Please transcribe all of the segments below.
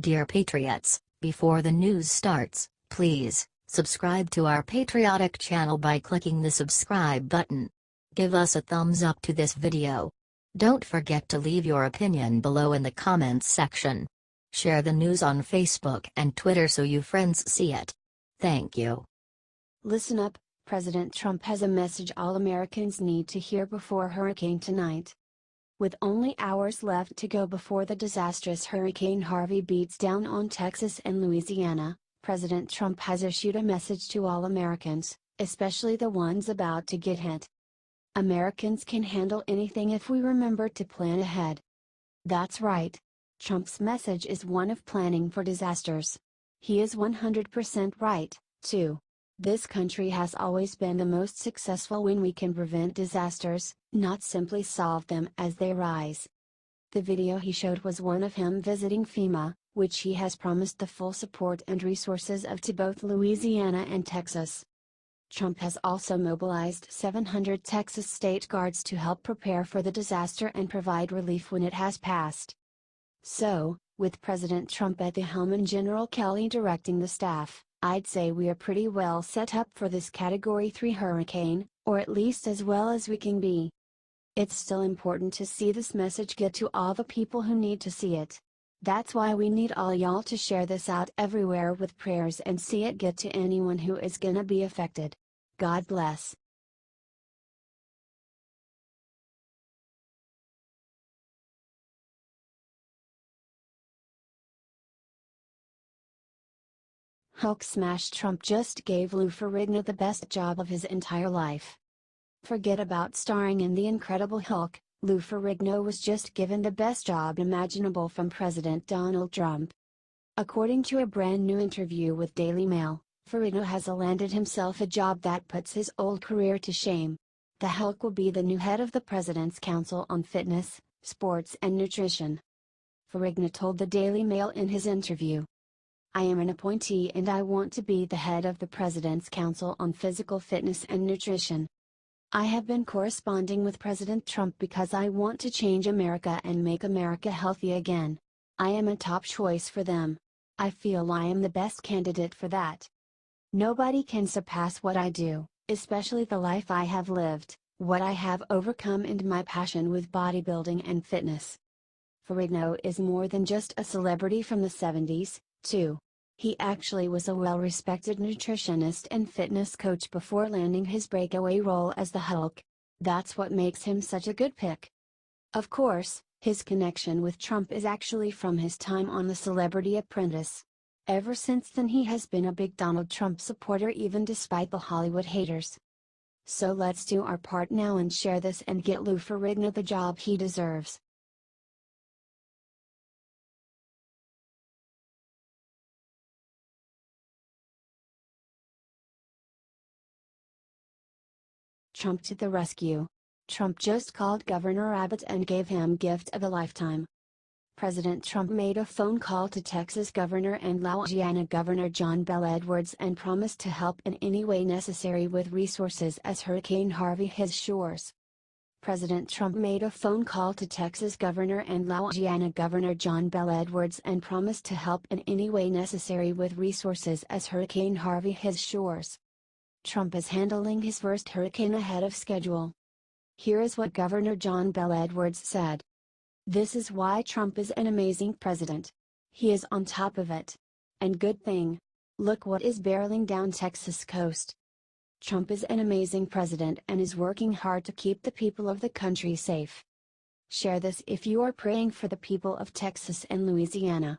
Dear Patriots, before the news starts, please subscribe to our patriotic channel by clicking the subscribe button. Give us a thumbs up to this video. Don't forget to leave your opinion below in the comments section. Share the news on Facebook and Twitter so your friends see it. Thank you. Listen up, President Trump has a message all Americans need to hear before hurricane tonight. With only hours left to go before the disastrous Hurricane Harvey beats down on Texas and Louisiana, President Trump has issued a message to all Americans, especially the ones about to get hit. Americans can handle anything if we remember to plan ahead. That's right. Trump's message is one of planning for disasters. He is 100% right, too. This country has always been the most successful when we can prevent disasters, not simply solve them as they rise. The video he showed was one of him visiting FEMA, which he has promised the full support and resources of to both Louisiana and Texas. Trump has also mobilized 700 Texas state guards to help prepare for the disaster and provide relief when it has passed. So, with President Trump at the helm and General Kelly directing the staff, I'd say we are pretty well set up for this Category 3 hurricane, or at least as well as we can be. It's still important to see this message get to all the people who need to see it. That's why we need all y'all to share this out everywhere with prayers and see it get to anyone who is gonna be affected. God bless. Hulk smash Trump just gave Lou Ferrigno the best job of his entire life. Forget about starring in The Incredible Hulk, Lou Ferrigno was just given the best job imaginable from President Donald Trump. According to a brand new interview with Daily Mail, Ferrigno has landed himself a job that puts his old career to shame. The Hulk will be the new head of the President's Council on Fitness, Sports and Nutrition. Ferrigno told the Daily Mail in his interview, "I am an appointee and I want to be the head of the President's Council on Physical Fitness and Nutrition. I have been corresponding with President Trump because I want to change America and make America healthy again. I am a top choice for them. I feel I am the best candidate for that. Nobody can surpass what I do, especially the life I have lived, what I have overcome and my passion with bodybuilding and fitness." Ferrigno is more than just a celebrity from the 70s, too. He actually was a well-respected nutritionist and fitness coach before landing his breakaway role as the Hulk. That's what makes him such a good pick. Of course, his connection with Trump is actually from his time on The Celebrity Apprentice. Ever since then he has been a big Donald Trump supporter even despite the Hollywood haters. So let's do our part now and share this and get Lou Ferrigno the job he deserves. Trump to the rescue. Trump just called Governor Abbott and gave him gift of a lifetime. President Trump made a phone call to Texas Governor and Louisiana Governor John Bel Edwards and promised to help in any way necessary with resources as Hurricane Harvey hit shores. President Trump made a phone call to Texas Governor and Louisiana Governor John Bel Edwards and promised to help in any way necessary with resources as Hurricane Harvey hit shores. Trump is handling his first hurricane ahead of schedule. Here is what Governor John Bel Edwards said. "This is why Trump is an amazing president. He is on top of it. And good thing. Look what is barreling down Texas coast. Trump is an amazing president and is working hard to keep the people of the country safe. Share this if you are praying for the people of Texas and Louisiana.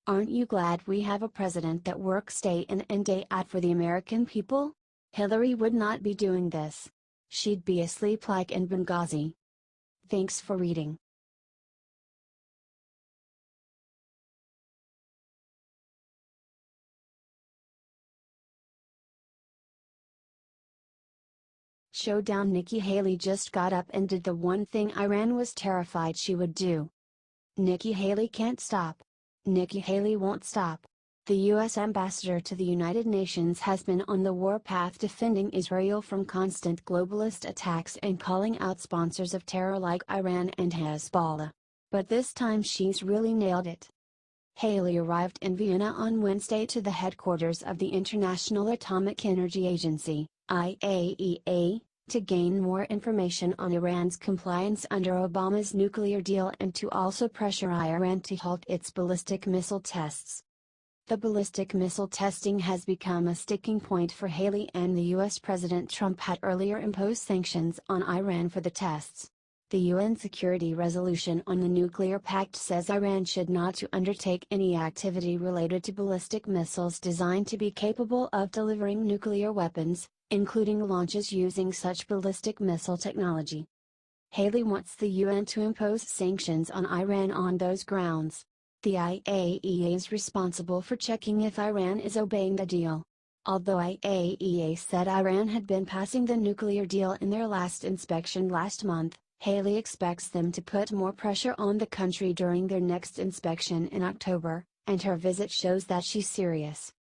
Aren't you glad we have a president that works day in and day out for the American people? Hillary would not be doing this. She'd be asleep like in Benghazi." Thanks for reading. Showdown. Nikki Haley just got up and did the one thing Iran was terrified she would do. Nikki Haley can't stop. Nikki Haley won't stop. The U.S. ambassador to the United Nations has been on the warpath defending Israel from constant globalist attacks and calling out sponsors of terror like Iran and Hezbollah. But this time she's really nailed it. Haley arrived in Vienna on Wednesday to the headquarters of the International Atomic Energy Agency, IAEA, to gain more information on Iran's compliance under Obama's nuclear deal and to also pressure Iran to halt its ballistic missile tests. The ballistic missile testing has become a sticking point for Haley, and the U.S. President Trump had earlier imposed sanctions on Iran for the tests. The UN Security Resolution on the Nuclear Pact says Iran should not to undertake any activity related to ballistic missiles designed to be capable of delivering nuclear weapons, including launches using such ballistic missile technology. Haley wants the UN to impose sanctions on Iran on those grounds. The IAEA is responsible for checking if Iran is obeying the deal. Although IAEA said Iran had been passing the nuclear deal in their last inspection last month, Haley expects them to put more pressure on the country during their next inspection in October, and her visit shows that she's serious.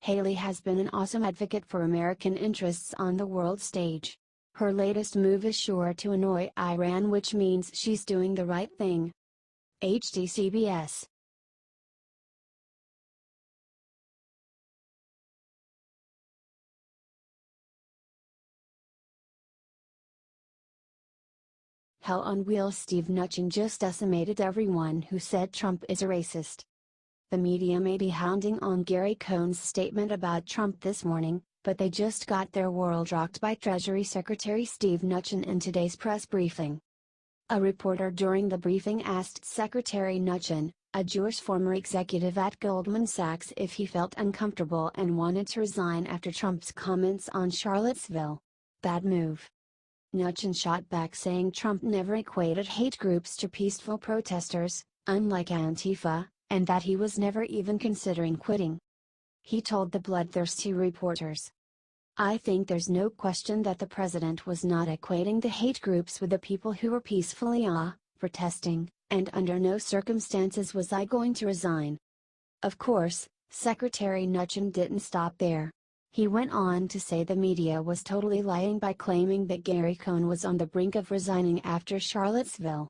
Haley has been an awesome advocate for American interests on the world stage. Her latest move is sure to annoy Iran, which means she's doing the right thing. HDCBS. Hell on wheels. Steve Mnuchin just decimated everyone who said Trump is a racist. The media may be hounding on Gary Cohn's statement about Trump this morning, but they just got their world rocked by Treasury Secretary Steve Mnuchin in today's press briefing. A reporter during the briefing asked Secretary Mnuchin, a Jewish former executive at Goldman Sachs, if he felt uncomfortable and wanted to resign after Trump's comments on Charlottesville. Bad move. Mnuchin shot back saying Trump never equated hate groups to peaceful protesters, unlike Antifa, and that he was never even considering quitting. He told the bloodthirsty reporters, "I think there's no question that the president was not equating the hate groups with the people who were peacefully protesting, and under no circumstances was I going to resign." Of course, Secretary Mnuchin didn't stop there. He went on to say the media was totally lying by claiming that Gary Cohn was on the brink of resigning after Charlottesville.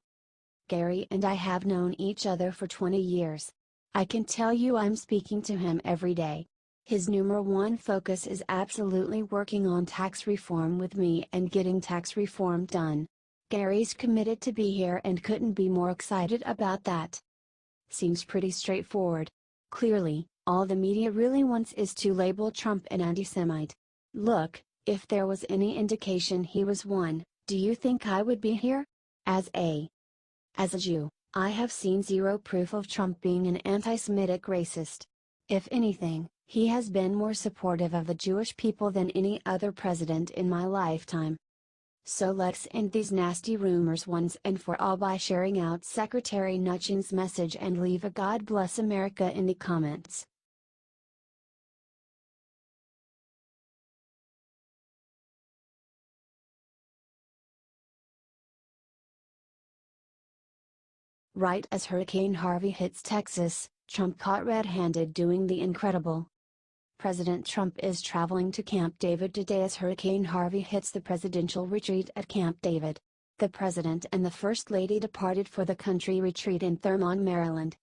"Gary and I have known each other for 20 years. I can tell you I'm speaking to him every day. His number one focus is absolutely working on tax reform with me and getting tax reform done. Gary's committed to be here and couldn't be more excited about that." Seems pretty straightforward. Clearly, all the media really wants is to label Trump an anti-Semite. Look, if there was any indication he was one, do you think I would be here? As a Jew, I have seen zero proof of Trump being an anti-Semitic racist. If anything, he has been more supportive of the Jewish people than any other president in my lifetime. So let's end these nasty rumors once and for all by sharing out Secretary Mnuchin's message and leave a God bless America in the comments. Right as Hurricane Harvey hits Texas, Trump caught red-handed doing the incredible. President Trump is traveling to Camp David today as Hurricane Harvey hits the presidential retreat at Camp David. The President and the First Lady departed for the country retreat in Thurmont, Maryland.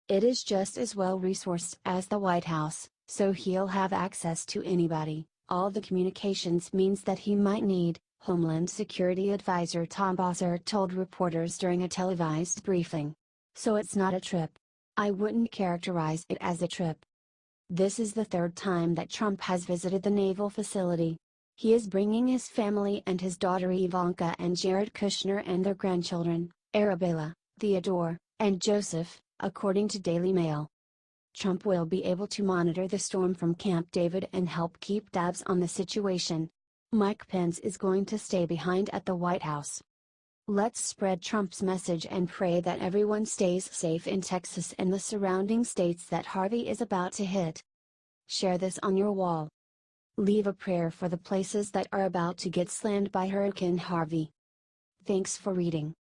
It is just as well resourced as the White House, so he'll have access to anybody. All the communications means that he might need, Homeland Security Advisor Tom Bossert told reporters during a televised briefing. So it's not a trip. I wouldn't characterize it as a trip. This is the third time that Trump has visited the naval facility. He is bringing his family and his daughter Ivanka and Jared Kushner and their grandchildren, Arabella, Theodore, and Joseph, according to Daily Mail. Trump will be able to monitor the storm from Camp David and help keep tabs on the situation. Mike Pence is going to stay behind at the White House. Let's spread Trump's message and pray that everyone stays safe in Texas and the surrounding states that Harvey is about to hit. Share this on your wall. Leave a prayer for the places that are about to get slammed by Hurricane Harvey. Thanks for reading.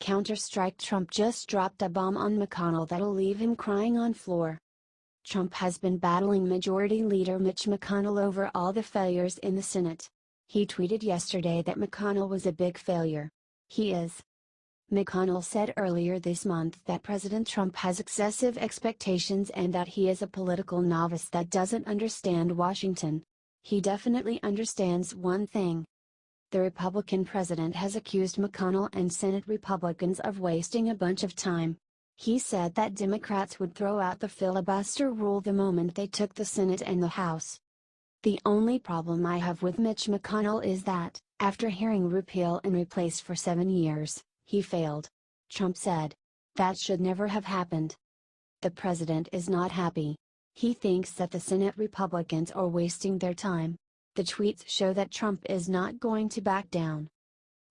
Counter-strike. Trump just dropped a bomb on McConnell that'll leave him crying on floor. Trump has been battling Majority Leader Mitch McConnell over all the failures in the Senate. He tweeted yesterday that McConnell was a big failure. He is. McConnell said earlier this month that President Trump has excessive expectations and that he is a political novice that doesn't understand Washington. He definitely understands one thing. The Republican president has accused McConnell and Senate Republicans of wasting a bunch of time. He said that Democrats would throw out the filibuster rule the moment they took the Senate and the House. The only problem I have with Mitch McConnell is that, after hearing repeal and replace for 7 years, he failed. Trump said. That should never have happened. The president is not happy. He thinks that the Senate Republicans are wasting their time. The tweets show that Trump is not going to back down.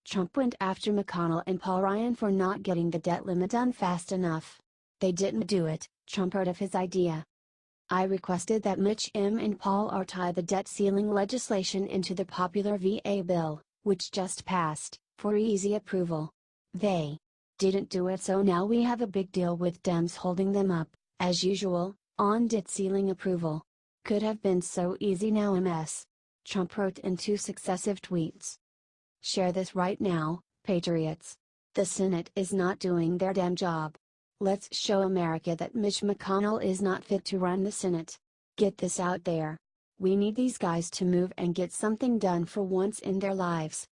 Trump went after McConnell and Paul Ryan for not getting the debt limit done fast enough. They didn't do it, Trump heard of his idea. I requested that Mitch and Paul R tie the debt ceiling legislation into the popular VA bill, which just passed, for easy approval. They didn't do it, so now we have a big deal with Dems holding them up, as usual, on debt ceiling approval. Could have been so easy, now a mess. Trump wrote in 2 successive tweets. Share this right now, patriots. The Senate is not doing their damn job. Let's show America that Mitch McConnell is not fit to run the Senate. Get this out there. We need these guys to move and get something done for once in their lives.